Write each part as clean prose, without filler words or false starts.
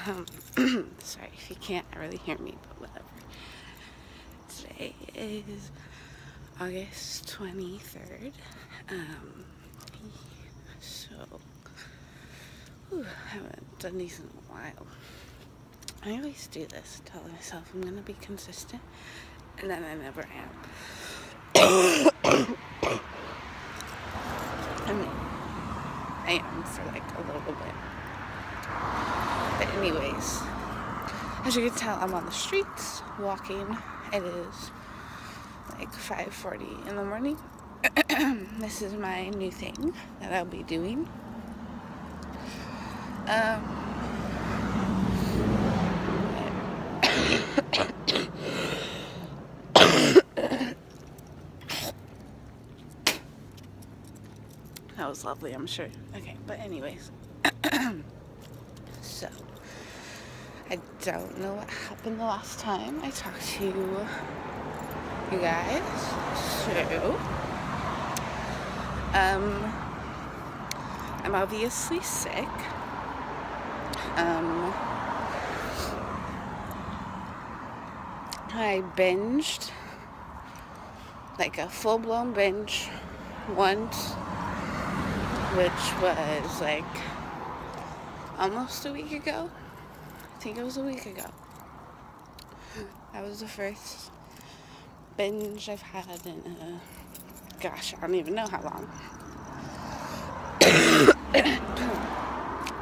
Um, sorry if you can't really hear me, but whatever. Today is August 23rd. So, I haven't done these in a while. I always do this, tell myself I'm gonna be consistent, and then I never am. I mean, I am for like a little bit. But anyways, as you can tell, I'm on the streets walking. It is like 5:40 in the morning. This is my new thing that I'll be doing. That was lovely, I'm sure. Okay, but anyways. So, I don't know what happened the last time I talked to you guys. So, I'm obviously sick. I binged, like a full-blown binge once, which was like almost a week ago. I think it was a week ago. That was the first binge I've had in gosh, I don't even know how long.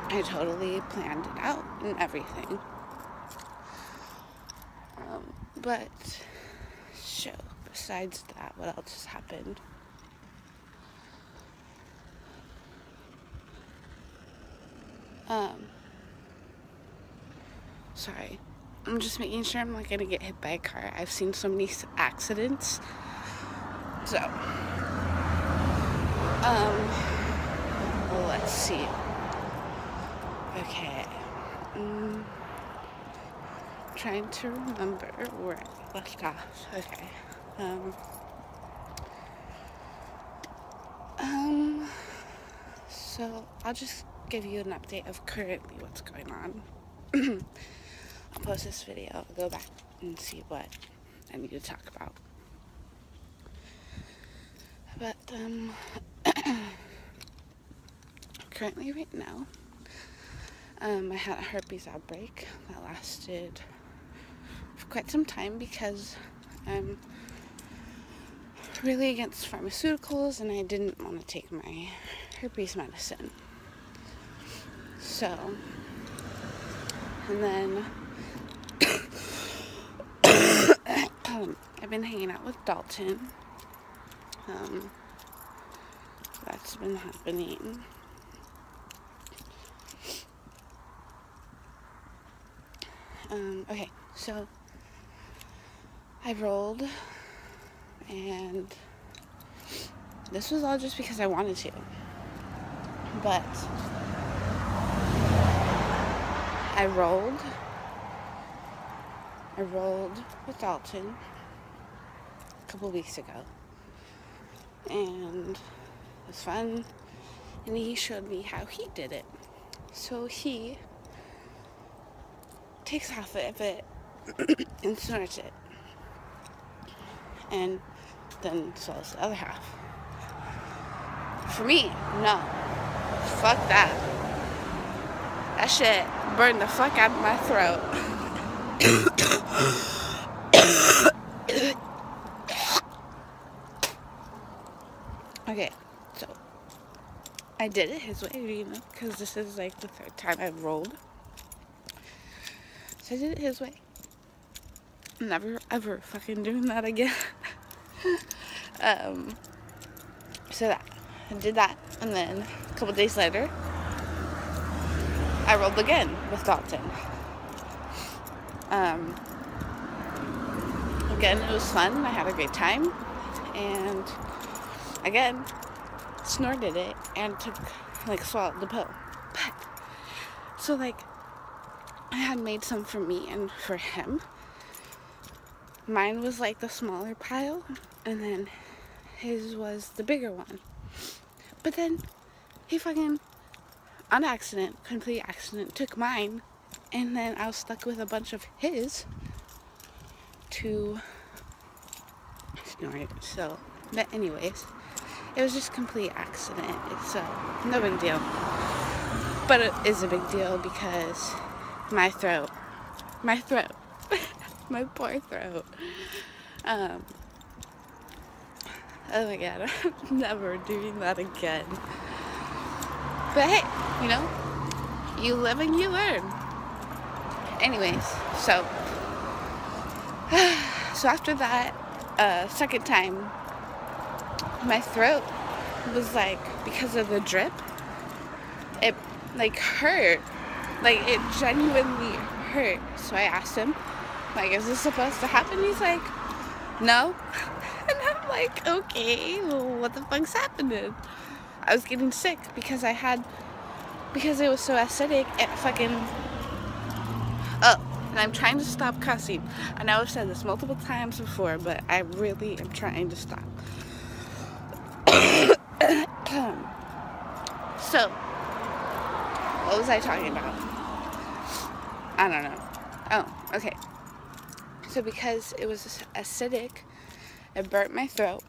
I totally planned it out and everything. But, so, besides that, what else has happened? Sorry. I'm just making sure I'm not gonna get hit by a car. I've seen so many accidents. So, let's see. Okay. Trying to remember where I left off. Okay. So I'll just give you an update of currently what's going on. I'll post this video, I'll go back and see what I need to talk about. But, currently right now, I had a herpes outbreak that lasted for quite some time because I'm really against pharmaceuticals and I didn't want to take my herpes medicine. So, and then I've been hanging out with Dalton. That's been happening. Okay, so I rolled, and this was all just because I wanted to. But I rolled with Dalton a couple weeks ago, and it was fun, and he showed me how he did it. So he takes half of it and snorts it, and then swallows the other half. For me, no. Fuck that. That shit burned the fuck out of my throat. Okay, so I did it his way, because this is like the third time I've rolled. So I did it his way. I'm never ever fucking doing that again. So that I did that, and then a couple days later, I rolled again with Dalton. Again, it was fun. I had a great time, and again, snorted it and swallowed the pill. But so I had made some for me and for him. Mine was like the smaller pile, and then his was the bigger one. But then he fucking, on accident, complete accident, took mine And then I was stuck with a bunch of his to snort. So, but anyways, it was just a complete accident. It's no big deal. But it is a big deal because my throat, my poor throat. Oh my god, I'm never doing that again. But hey, you know, you live and you learn. Anyways, so after that second time, my throat was like, because of the drip, it like hurt. Like, it genuinely hurt. So I asked him, like, is this supposed to happen? He's like, no. And I'm like, okay, well, what the fuck's happening? I was getting sick because it was so acidic, it fucking, and I'm trying to stop cussing. I know I've said this multiple times before, but I really am trying to stop. So, what was I talking about? I don't know. Oh, okay. So because it was acidic, it burnt my throat.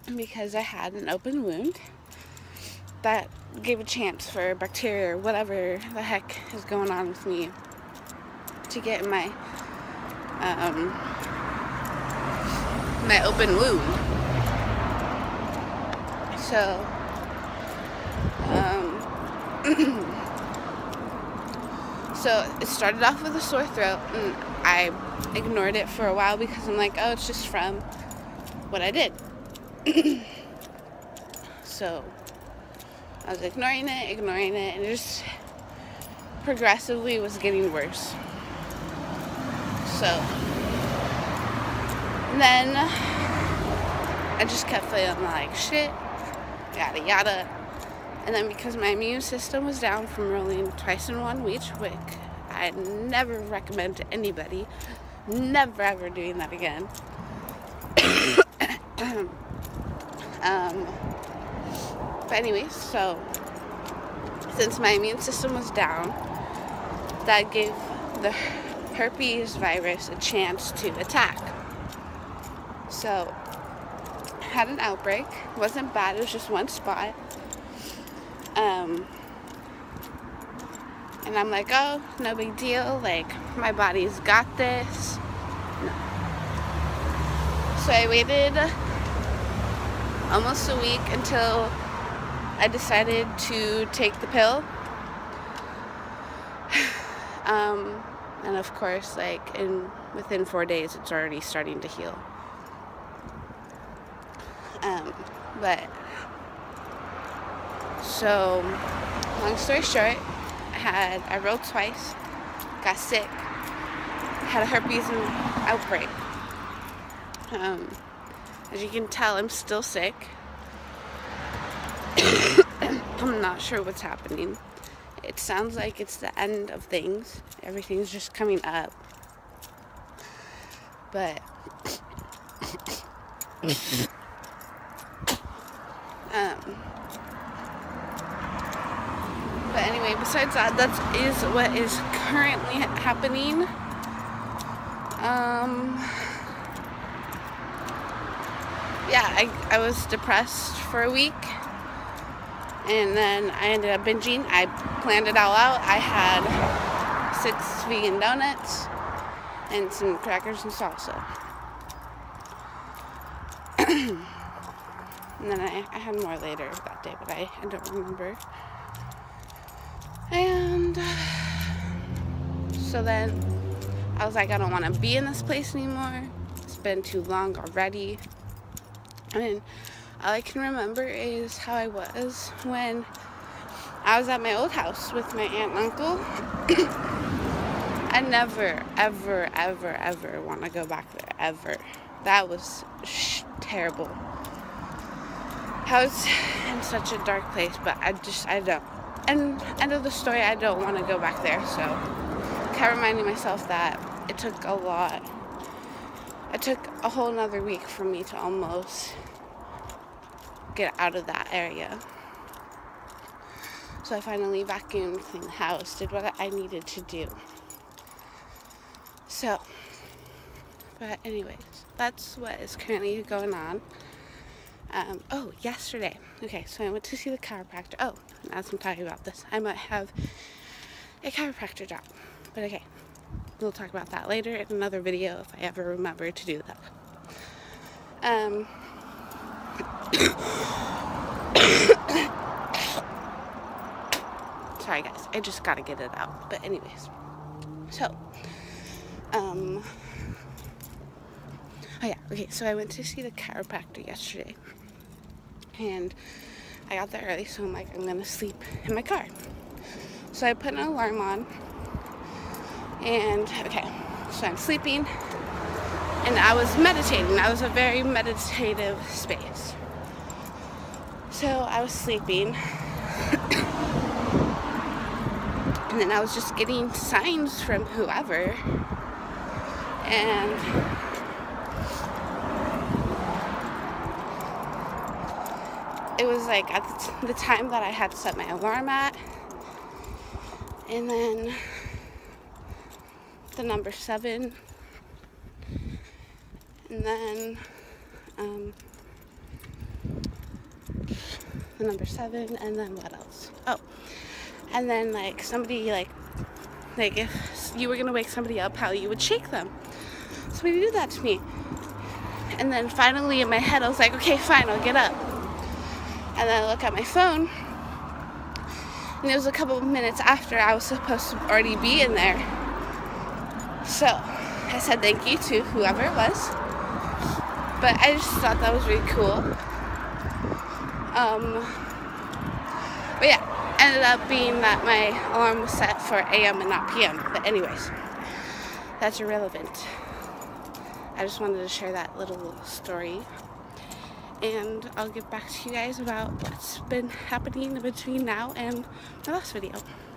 And because I had an open wound, that gave a chance for bacteria or whatever the heck is going on with me to get in my my open wound. So so it started off with a sore throat, and I ignored it for a while because I'm like, oh, it's just from what I did. So I was ignoring it, and it just progressively was getting worse. So, and then I just kept feeling like shit, yada yada. And then because my immune system was down from rolling twice in 1 week, which I never recommend to anybody, never ever doing that again. But anyways, so since my immune system was down, that gave the herpes virus a chance to attack. So I had an outbreak. It wasn't bad, it was just one spot. And I'm like, oh, no big deal, like, my body's got this. No. So I waited almost a week until I decided to take the pill. And of course, like, within 4 days, it's already starting to heal. But, so, long story short, I rolled twice, got sick, had a herpes outbreak. As you can tell, I'm still sick. I'm not sure what's happening. It sounds like it's the end of things. Everything's just coming up. But but anyway, besides that, that is what is currently happening. Yeah, I was depressed for a week, and then I ended up binging. I planned it all out. I had 6 vegan donuts and some crackers and salsa. And then I had more later that day, but I don't remember. And so then I was like, I don't want to be in this place anymore. It's been too long already. And all I can remember is how I was when I was at my old house with my aunt and uncle. I never, ever, ever, ever want to go back there, ever. That was terrible. I was in such a dark place, but I don't. And end of the story, I don't want to go back there, so I kept reminding myself that it took a lot. It took a whole nother week for me to almost get out of that area. So I finally vacuumed, cleaned the house, did what I needed to do. So, but anyways, that's what is currently going on. Yesterday. Okay, so I went to see the chiropractor. Oh, as I'm talking about this, I might have a chiropractor job. But okay, we'll talk about that later in another video if I ever remember to do that. Sorry guys, I just gotta get it out. But anyways, so, so I went to see the chiropractor yesterday. And I got there early, so I'm like, I'm gonna sleep in my car. So I put an alarm on, and so I'm sleeping, and I was meditating. I was a very meditative space. So I was sleeping, and then I was just getting signs from whoever, and it was like at the time that I had set my alarm at, and then the number 7, and then the number 7, and then what else? Oh, and then like somebody like if you were gonna wake somebody up, how you would shake them. Somebody did that to me, and then finally in my head I was like, okay, fine, I'll get up. And then I look at my phone, and it was a couple of minutes after I was supposed to already be in there. So I said thank you to whoever it was, but I just thought that was really cool. But yeah, ended up being that my alarm was set for AM and not PM. But anyways, that's irrelevant. I just wanted to share that little story. And I'll get back to you guys about what's been happening between now and my last video.